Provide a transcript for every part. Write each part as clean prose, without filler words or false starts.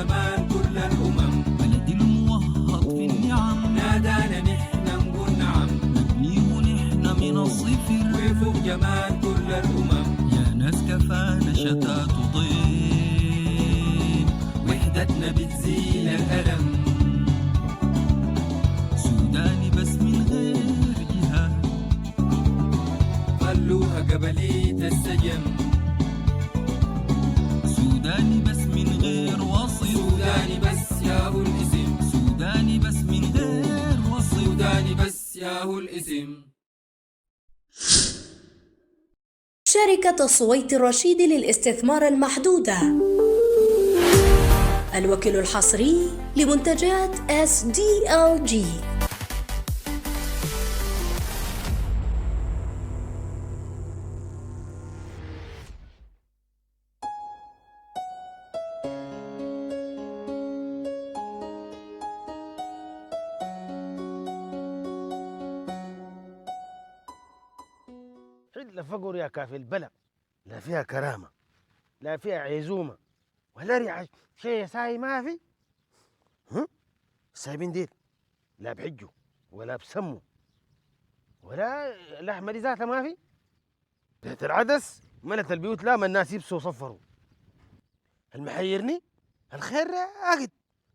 جمال كل الأمم، بلد الموهط في النعم، نادانا نحن نقول نعم، نبنيه نحن من الصفر، وفوق جمال كل الأمم، يا ناس كفانا شتات وضيم، وحدتنا بتزيل الألم، سوداني بس من غير جهاد، خلوها قبلية السجن، سوداني بس من غير وصف، سوداني بس ياهو الاسم، سوداني بس من غير وصف، سوداني بس ياهو الاسم. شركة الصويت الرشيد للاستثمار المحدودة، الوكيل الحصري لمنتجات SDLG. حلة فقر يا كافي البلد، لا فيها كرامة لا فيها عزومة ولا ريعة شيء ساي ما في. السايبين ديل لا بحجوا ولا بسموا ولا لحمة دي ذاتها ما في. بيت العدس ملت البيوت لا ما الناس يبسوا وصفروا. المحيرني الخير راقد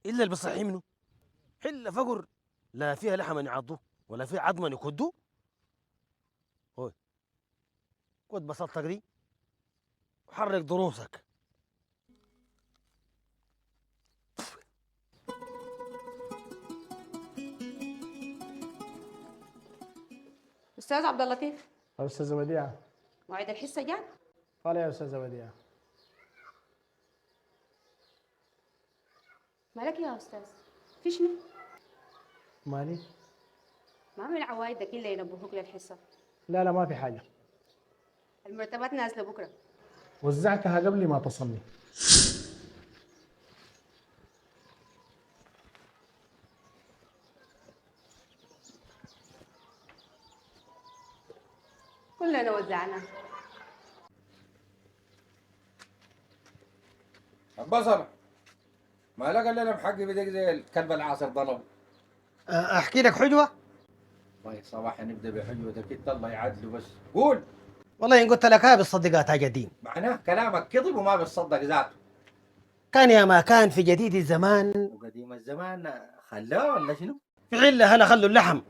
إلا اللي بصحي منه. حلة فقر لا فيها لحم يعضوا ولا فيها عظمة يكدوا. هوي خد بسطتك دي وحرك ضروسك. أستاذ عبد اللطيف، أستاذة وديعة. موعد الحصة جاء؟ قال يا أستاذة وديعة. مالك يا أستاذ؟ في شنو؟ مالي؟ ما من عوايدك إلا ينبهوك للحصة. لا ما في حاجة. المرتبات نازلة بكرة. وزعتها قبل ما تصلي. كلنا وزعنا. البصل ما لقى لنا محقي بدك زي الكلب العاصر ضرب. أحكي لك حجوة؟ والله صباح نبدا بحجوتك انت الله يعدله بس قول. والله إن قلت لك ها بالصدقات جديد. معناه كلامك كذب وما بتصدق ذاته. كان يا ما كان في جديد الزمان وقديم الزمان خلاه ولا شنو؟ في علة هلا خلوا اللحم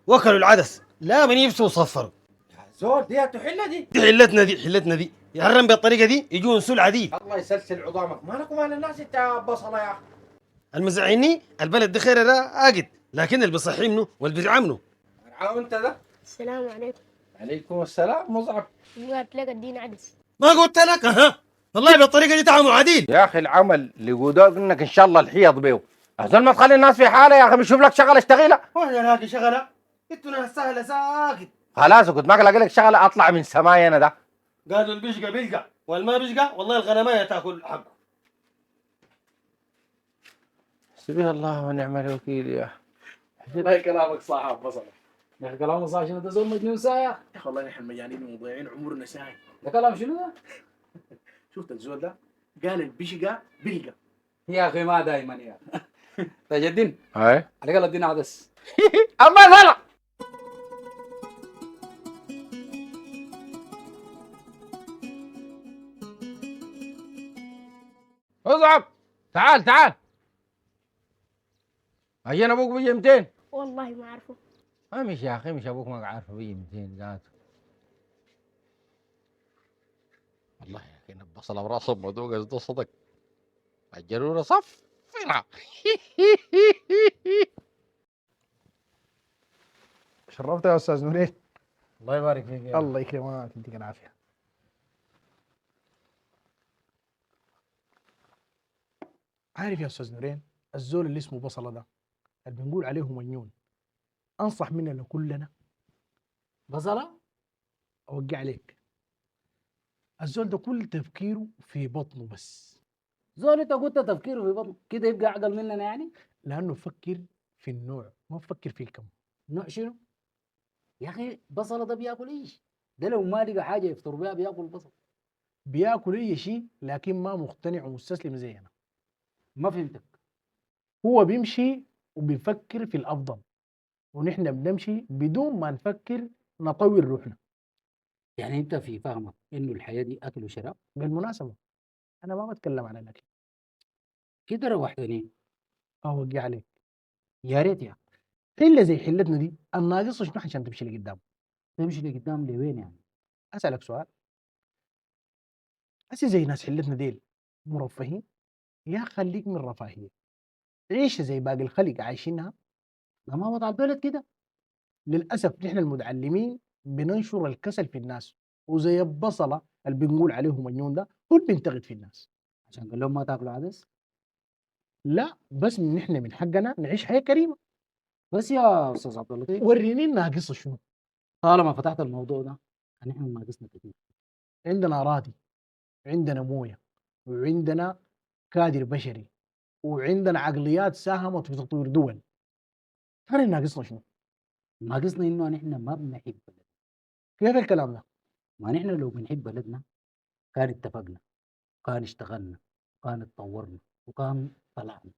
وكلوا العدس لا من يبسوا وصفروا. يا زول دي تحلة دي. دي حلتنا دي يحرم بالطريقة دي يجون سول عديد. الله يسلسل عظامك مالك ومال الناس انت يا بصله يا اخي. المزعيني البلد دي خير ده قاعد لكن اللي بيصحي منه واللي بيدعمنه. انت ده. السلام عليكم. عليكم السلام مصعب. قالت لك اديني عدس. ما قلت لك والله بالطريقة دي تعامل عديد. يا اخي العمل اللي قدوك انك ان شاء الله الحيض بيه. اظن ما تخلي الناس في حاله يا اخي بشوف لك شغله اشتغلها. وانا لاقي شغلة انتوا ناس سهلة ساكت. خلاص كنت ما الاقي لك شغله اطلع من سماي انا ده. قالوا اللي بيشقى بيلقى والما بيشقى والله الغنمية تاكل حقه. حسبي الله ونعم الوكيل يا اخي. والله كلامك صح يا بصلة. يا أخي كلامك صح. شنو تزول مجنون سايح؟ يا اخي والله نحن مجانين ومضيعين عمرنا ساي. ده كلام شنو ده؟ شفت الزول ده قال البشقة بلقى. يا أخي ما دايما يا أخي. تجدين اي على قال ادينا عدس. اما لا اصعب تعال عشان ابوك بيجي 200. والله ما اعرفه. مش يا اخي مش ابوك ما عارفه بيجي 200 ذاته. والله يا اخي البصله براسه مدوق قصده صدق. الجروره صف فينا. شرفت يا أستاذ نورين. الله يبارك فيك يا الله يكرمك يديك العافية. عارف يا أستاذ نورين الزول اللي اسمه بصلة ده اللي بنقول عليه مجنون أنصح مننا كلنا بصلة أوقع عليك. الزول ده كل تفكيره في بطنه بس. زول انت قلت تفكيره في بطنه كده يبقى اعقل مننا يعني؟ لأنه فكر في النوع ما بفكر في الكم. نوع شنو؟ يا اخي بصله ده بياكل ايش؟ ده لو ما لقى حاجه يفطر بها بياكل بصل. بياكل أي شيء لكن ما مقتنع ومستسلم زينا. ما فهمتك. هو بيمشي وبيفكر في الأفضل، ونحن بنمشي بدون ما نفكر نطور روحنا. يعني انت في فهمك انه الحياه دي اكل وشراب؟ بالمناسبة أنا ما بتكلم عن الأكل. كده روحتني. أوقع عليك. يا ريت يا أخي. حلة زي حلتنا دي الناقص شنو عشان تمشي لقدام؟ تمشي لقدام لوين يعني؟ أسألك سؤال، هسي زي ناس حلتنا ديل مرفهين؟ يا خليك من الرفاهية، عيش زي باقي الخلق عايشينها. ده ما وضع البلد كده. للأسف نحن المتعلمين بننشر الكسل في الناس، وزي البصلة اللي بنقول عليه مجنون ده هو اللي بينتقد في الناس. عشان قال لهم ما تاكلوا عدس. لا بس نحن من حقنا نعيش حياة كريمة. بس يا استاذ عبد اللطيف، وريني الناقص شنو. طالما فتحت الموضوع ده نحن ناقصنا كثير. عندنا أراضي، عندنا موية، وعندنا كادر بشري، وعندنا عقليات ساهمت في تطوير دول. ترى ناقصنا شنو؟ ناقصنا انه نحن ما بنحب بلدنا. كيف الكلام ده؟ ما نحن لو بنحب بلدنا كان اتفقنا، كان اشتغلنا، كان اتطورنا، وكان طلعنا.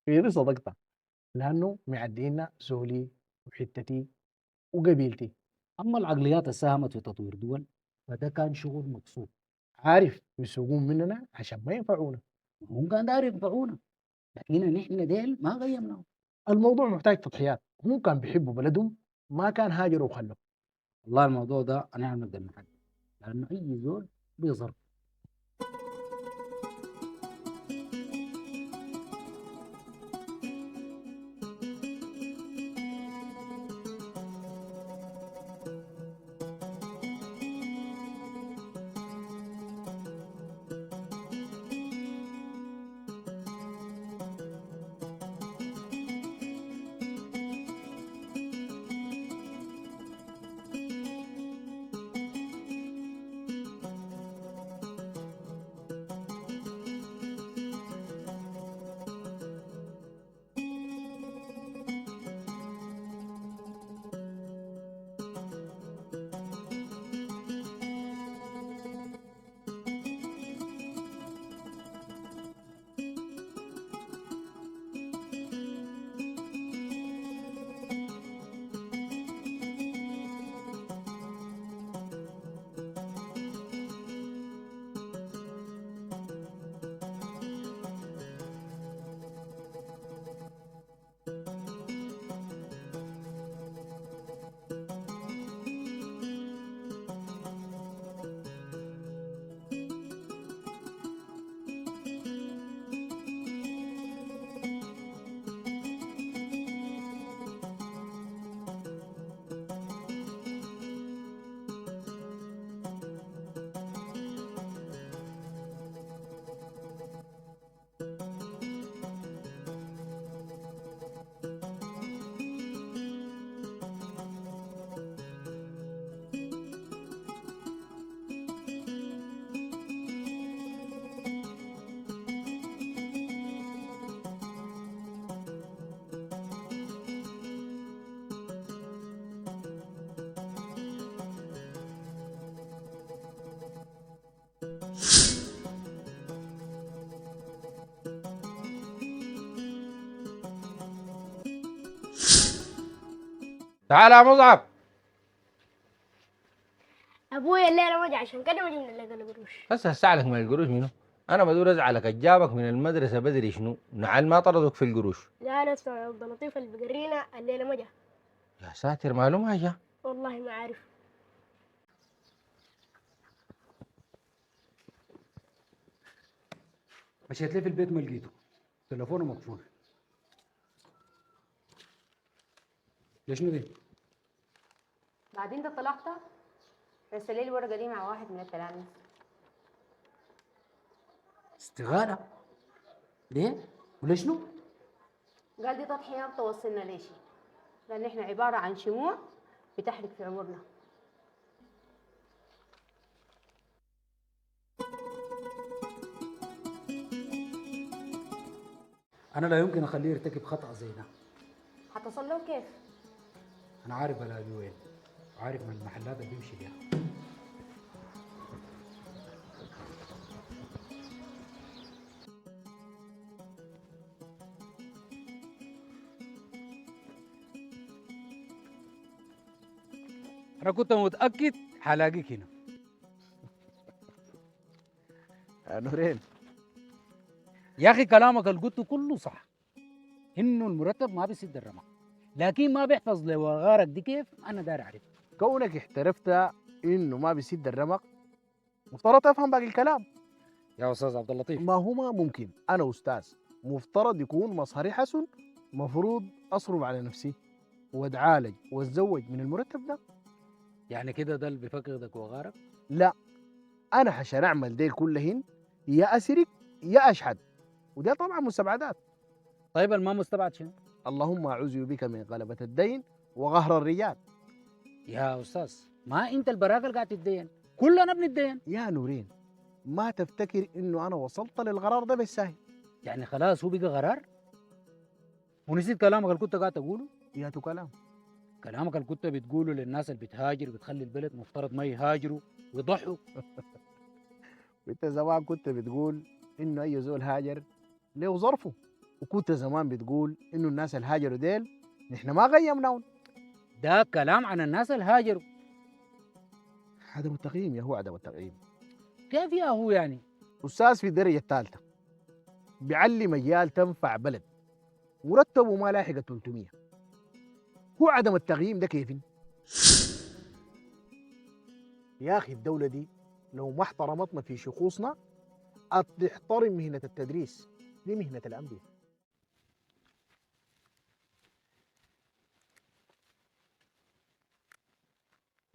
في دي صدقتها، لأنه معدينا زولي وحتتي وقبيلتي. اما العقليات اللي ساهمت في تطوير دول فده كان شغل مقصود. عارف يسوقون مننا عشان ما ينفعونا. هم كان داير ينفعونا، لكن نحن ديل ما قيمناهم. الموضوع محتاج تضحيات، هم كان بيحبوا بلدهم ما كان هاجروا وخلوا. والله الموضوع ده انا نقدر نحدد، لانه اي زول بيظهر. تعال يا مصعب. ابويا الليله ما جا عشان كده ما جبنا لك القروش. بس هسألك من القروش منو؟ انا بدور ازعلك جابك من المدرسه بدري شنو؟ نعال ما طردك في القروش. لا انا اسمع عبد اللطيف اللي بقرينا الليله ما جا. يا ساتر ماله ما جا؟ والله ما عارف. مشيت ليه في البيت ما لقيته، تليفونه مقفول. ليش دي؟ بعدين انت طلعت رسل لي الورقه دي مع واحد من التلاميذ. استغاثة؟ ليه؟ ولا شنو؟ قال دي تضحيات توصلنا ليشي، لان احنا عباره عن شموع بتحرق في عمرنا. أنا لا يمكن أخليه يرتكب خطأ زي ده. هتصل له كيف؟ أنا عارف ألاقيه وين، وعارف من المحلات اللي بيمشي بيها. انا كنت متاكد حلاقيك هنا. يا نورين، يا اخي كلامك اللي قلته كله صح، انه المرتب ما بيسد الرمق، لكن ما بيحفظ لوغارك دي كيف انا داير اعرف. كونك احترفت انه ما بيسد الرمق مفترض تفهم باقي الكلام. يا استاذ عبد اللطيف، ما هو ما ممكن انا استاذ مفترض يكون مصاري حسن، مفروض اصرف على نفسي واتعالج واتزوج من المرتب ده. يعني كده ده اللي بيفقدك وغارك؟ لا، انا عشان اعمل ديل كلهن يا اسرق يا اشحد، وده طبعا مستبعدات. طيب الما مستبعد شنو؟ اللهم اعوذ بك من غلبة الدين وقهر الرجال. يا استاذ ما انت البراغل قاعد تتدين، كلنا بنتدين. يا نورين، ما تفتكر انه انا وصلت للقرار ده بالسهل. يعني خلاص هو بقى قرار ونسيت كلامك اللي كنت قاعد تقوله؟ يا تو كلام. كلامك اللي كنت بتقوله للناس اللي بتهاجر وبتخلي البلد مفترض ما يهاجروا ويضحوا. وانت زمان كنت بتقول انه اي زول هاجر له ظرفه، وكنت زمان بتقول انه الناس اللي هاجروا ديل نحن ما قيمناهم. ده كلام عن الناس اللي هاجروا. عدم التقييم يا هو عدم التقييم. كيف يا هو يعني؟ استاذ في الدرجه الثالثه بيعلم مجال تنفع بلد، مرتبه ما لاحق 300. هو عدم التقييم ده كيف؟ يا اخي الدوله دي لو ما احترمتنا في شخوصنا تحترم مهنه التدريس، دي مهنه الانبياء.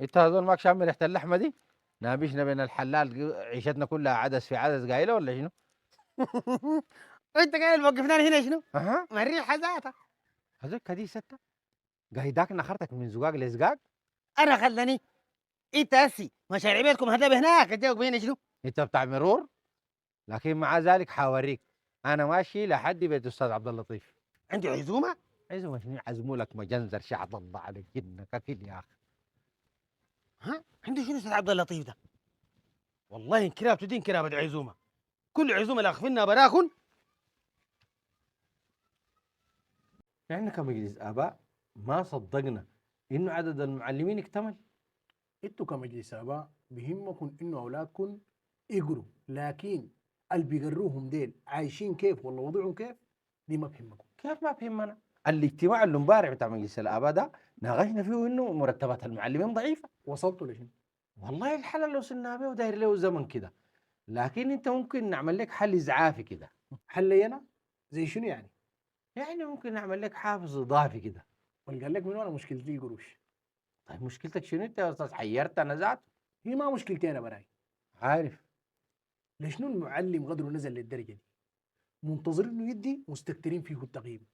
انت هذول ماك شامل ريحه اللحمه دي؟ نابشنا بين الحلال عيشتنا كلها عدس في عدس قايله ولا شنو؟ انت قايل وقفنا هنا شنو؟ اها ما الريحه ذاتها. هذوك دي ستة قايداك نخرتك من زقاق لزقاق. انا خلاني انت هسي مشاريع بيتكم هذا هناك الجوك بين شنو؟ انت بتاع مرور، لكن مع ذلك حاوريك انا ماشي لحد بيت استاذ عبد اللطيف. عندي عزومه؟ عزمه شنو؟ عزموا لك مجنزر شعب الله عليك جنك اكل يا اخي. ها؟ عندي شنو استاذ عبد اللطيف ده؟ والله انكراب تدين كرابة عزومه، كل عزومه لاخفنا براكن. احنا كمجلس اباء ما صدقنا انه عدد المعلمين اكتمل. انتوا كمجلس اباء بهمكم انه اولادكم يقروا، لكن اللي بيقروهم ديل عايشين كيف ولا وضعهم كيف دي ما بهمكم. كيف ما بهمنا؟ الاجتماع اللي امبارح بتاع مجلس الاباء ده ناقشنا فيه انه مرتبات المعلمين ضعيفه. وصلتوا لشنو؟ والله الحل اللي وصلنا به وداير له زمن كده، لكن انت ممكن نعمل لك حل ازعافي كده. حلي انا زي شنو يعني؟ يعني ممكن نعمل لك حافز اضافي كده. والقال لك من وانا مشكلتي القروش. طيب مشكلتك شنو انت يا استاذ؟ حيرت انا ذاته. هي ما مشكلتي انا براي. عارف لشنو المعلم قدره نزل للدرجه دي؟ منتظر انه يدي مستكترين فيه التقييم.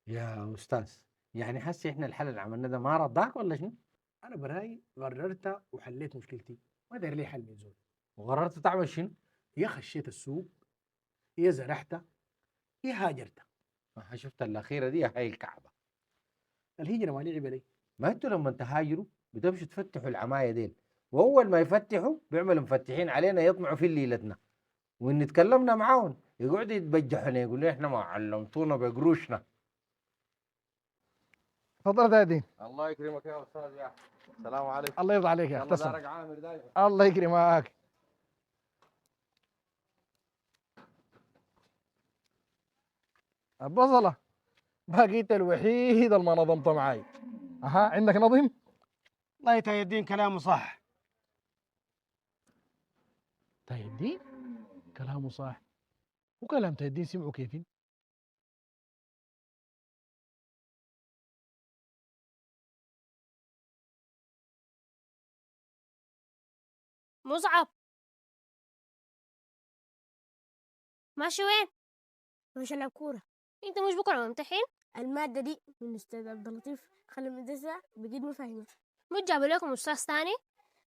يا استاذ يعني حسي احنا الحل اللي عملناه ده ما رضاك ولا شنو؟ انا براي قررت وحليت مشكلتي، ما داير لي حل من زول. وقررت تعمل شنو؟ يا خشيت السوق يا زرعت يا هاجرت. ما شفت الاخيره دي هاي الكعبه. الهجره ما لعب لي. ما انتوا لما تهاجروا بتمشوا تفتحوا العمايه ديل، واول ما يفتحوا بيعملوا مفتحين علينا يطمعوا في ليلتنا، وان تكلمنا معاهم يقعدوا يتبجحوا يقولوا احنا ما علمتونا بقروشنا. تفضل يا دين. الله يكرمك يا استاذ يا السلام عليكم. الله يرضى عليك يا اخي. الله تسلم. دارك عامر دايما. الله يكرمك. البصلة بقيت الوحيد اللي ما نظمت معاي. اها عندك نظم؟ الله يتيدين كلامه صح. تيدين؟ كلامه صح. وكلام تيدين سمعوا كيف؟ مصعب ماشي وين؟ مش ألعب كورة. أنت مش بكرة ممتحن؟ المادة دي من أستاذ عبد اللطيف خلي المدرسة بجد ما فاهمة. مش جابوا لكم أستاذ تاني؟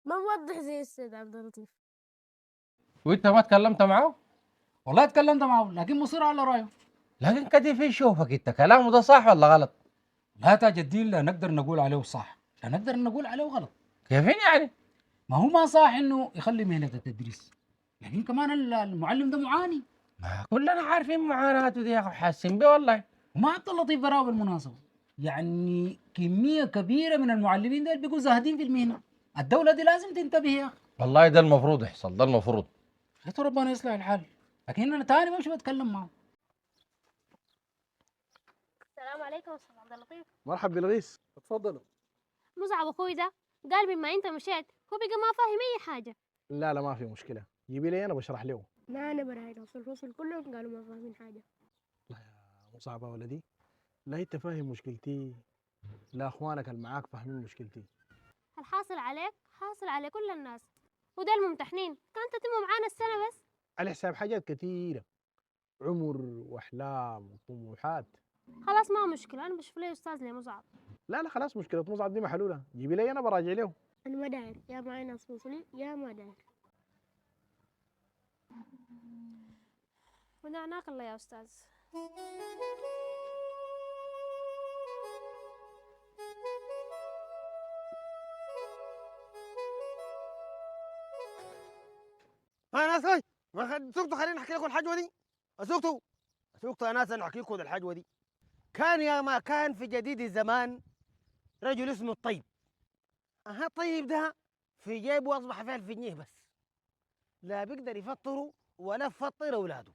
ما موضح زي أستاذ عبد اللطيف. وانت ما تكلمت معاه؟ والله اتكلمت معه لكن مصر على رايه. لكن كده في شوفك انت كلامه ده صح ولا غلط؟ لا تاج الدين لا نقدر نقول عليه صح لا نقدر نقول عليه غلط. كيفين يعني؟ ما هو ما صح انه يخلي مهنة التدريس، لكن كمان المعلم ده معاني. ما كلنا عارفين معاناته دي يا اخي، حاسين بيه والله. وما عبد اللطيف براه بالمناسبة، يعني كميه كبيره من المعلمين دول بيقوا زاهدين في المهنه. الدوله دي لازم تنتبه يا اخي. والله ده المفروض يحصل، ده المفروض. يا ربنا يصلح الحال. لكن انا تاني مش بتكلم معه. السلام عليكم استاذ عبد اللطيف. مرحبا بالغيث، اتفضلوا. مصعب اخوي ده قال بما انت مشيت هو بقى ما فاهم اي حاجه. لا ما في مشكله، جيبي لي انا بشرح له. لا انا براي الفصل كلهم قالوا ما فاهمين حاجه. لا يا مصعب يا ولدي، لا انت فاهم مشكلتي، لا اخوانك اللي معاك فاهمين مشكلتي. الحاصل عليك حاصل على كل الناس، وده الممتحنين كانت تتم معانا السنه بس. على حساب حاجات كثيره، عمر واحلام وطموحات. خلاص ما مشكله، انا بشوف لي استاذ لي مصعب. لا خلاص، مشكله مصعب دي محلوله، جيبي لي انا براجع له. انا ما داير يا معي ناس وصلي يا ما داير. ودعناك الله يا استاذ. يا ناس هاي سوقتوا، خليني احكي لكم الحجوه دي. سوقتوا يا ناس، انا احكي لكم الحجوه دي. كان يا ما كان في جديد الزمان رجل اسمه الطيب. الطيب ده في جيبه اصبح فيه 1000 جنيه بس، لا بيقدر يفطره ولا يفطر اولاده.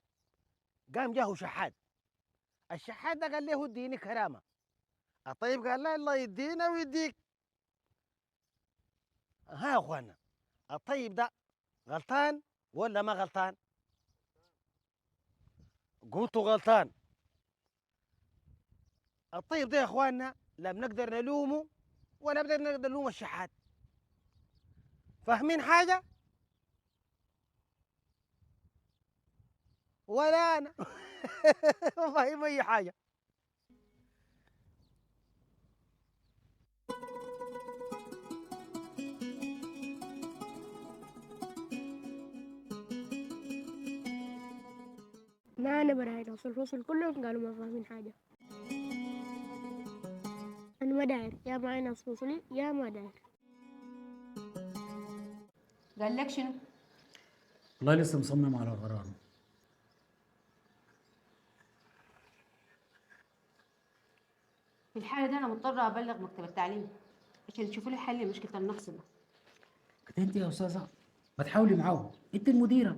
قام جاهه شحات. الشحات ده قال له اديني كرامه. الطيب قال له الله يدينا ويديك. يا اخوانا، الطيب ده غلطان ولا ما غلطان؟ قلتوا غلطان. الطيب ده يا اخواننا لا بنقدر نلومه ولا بنقدر نلوم الشحات. فاهمين حاجه؟ ولا انا ما فاهم اي حاجه. لا انا براي الفصل كلهم قالوا ما فاهمين حاجه. انا ما داير يا معي ناس وصلي يا ما داير. قال لك شنو؟ والله لسه مصمم على قراره. في الحالة ده أنا مضطرة أبلغ مكتب التعليم عشان تشوفوا لي حل لمشكلة النقص ده. كده انت يا استاذه ما تحاولي معاه، انت المديره.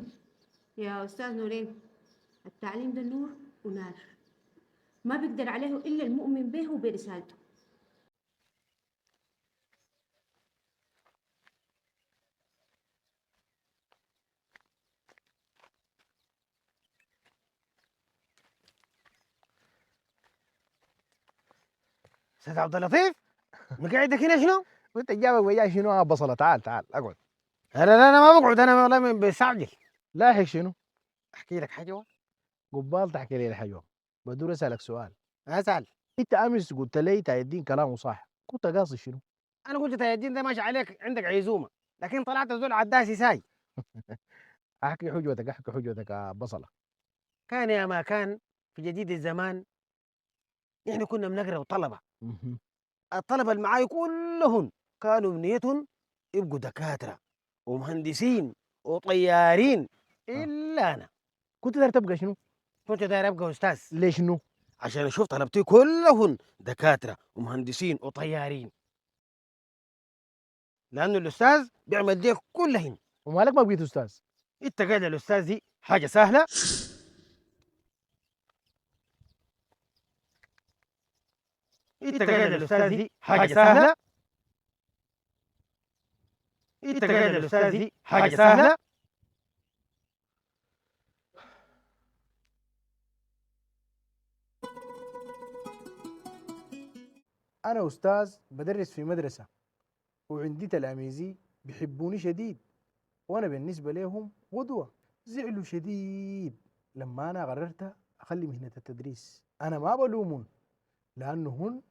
يا أستاذ نورين، التعليم ده نور ونار، ما بيقدر عليه إلا المؤمن به وبرسالته. استاذ عبد اللطيف، مقعدك هنا شنو؟ وانت جابك وياي شنو يا بصله؟ تعال اقعد. لا انا ما بقعد، انا والله بستعجل. لاحق شنو؟ احكي لك حاجه. قبال تحكي لي الحجوه. بدور اسالك سؤال. اسال. انت امس قلت لي تاي الدين كلامه صح، كنت قاصد شنو؟ انا قلت تاي الدين ده ماشي عليك، عندك عزومه، لكن طلعت زول عداسي ساي. احكي حجوتك يا بصله. كان يا ما كان في جديد الزمان احنا كنا بنقرا طلبه. الطلبه اللي معاي كلهم كانوا بنيتهم يبقوا دكاتره ومهندسين وطيارين، الا انا كنت داير تبقى شنو؟ كنت داير ابقى استاذ. ليش شنو؟ عشان اشوف طلبتي كلهم دكاتره ومهندسين وطيارين، لانه الاستاذ بيعمل دي كلهن. ومالك ما بقيت استاذ؟ انت قاعد الاستاذ دي حاجه سهله. انت قاعد الاستاذ دي حاجه سهله. انت قاعد الاستاذ دي حاجه سهله. انا استاذ بدرس في مدرسه، وعندي تلاميذي بيحبوني شديد، وانا بالنسبه لهم قدوه. زعلوا شديد لما انا قررت اخلي مهنه التدريس. انا ما بلومهم، لانهن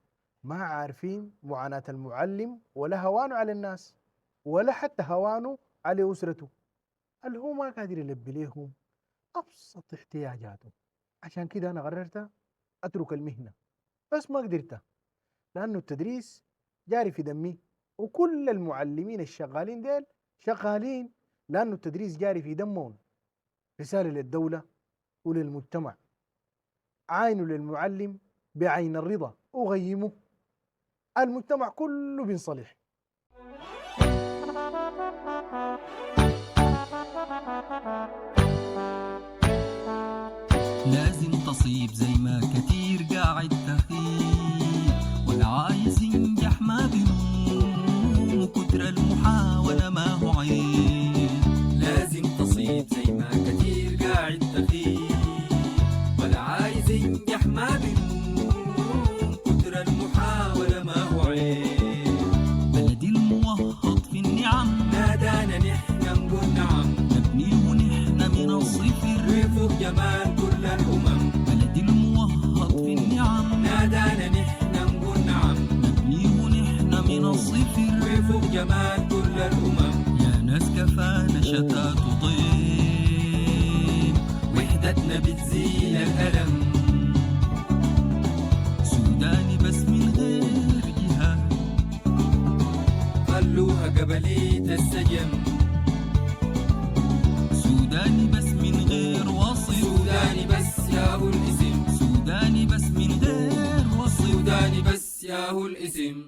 ما عارفين معاناه المعلم ولا هوانه على الناس، ولا حتى هوانه على اسرته اللي هو ما قادر يلبي لهم ابسط احتياجاتهم. عشان كده انا قررت اترك المهنه، بس ما قدرت، لانه التدريس جاري في دمي، وكل المعلمين الشغالين ديل شغالين لانه التدريس جاري في دمهم. رساله للدوله وللمجتمع: عاينوا للمعلم بعين الرضا وغيموه. المجتمع كله بينصلح. لازم تصيب زي ما كتير قاعد تخيب، ولا عايز ينجح ما بينوم، وكتر المحاولة ما هو عيب. لازم تصيب زي ما كتير قاعد تخيب، ولا عايز ينجح ما بينوم، كتر المحاولة ما هو عيب. بلدي الموهط في النعم، نادانا نحن نقول نعم، نبنيه نحن من الصفر، وفوق جمال كل الأمم. بلدي الموهط في النعم، نادانا نحن نقول نعم، نبنيه نحن من الصفر، وفوق جمال كل الأمم. يا ناس كفانا شتات وطيب، وحدتنا بتزيل الألم. سوداني بس من غير جهاد، خلوها قبلية السجن. سوداني بس من غير وصف، سوداني بس ياهو الاسم، سوداني بس من غير وصف، سوداني بس ياهو الاسم.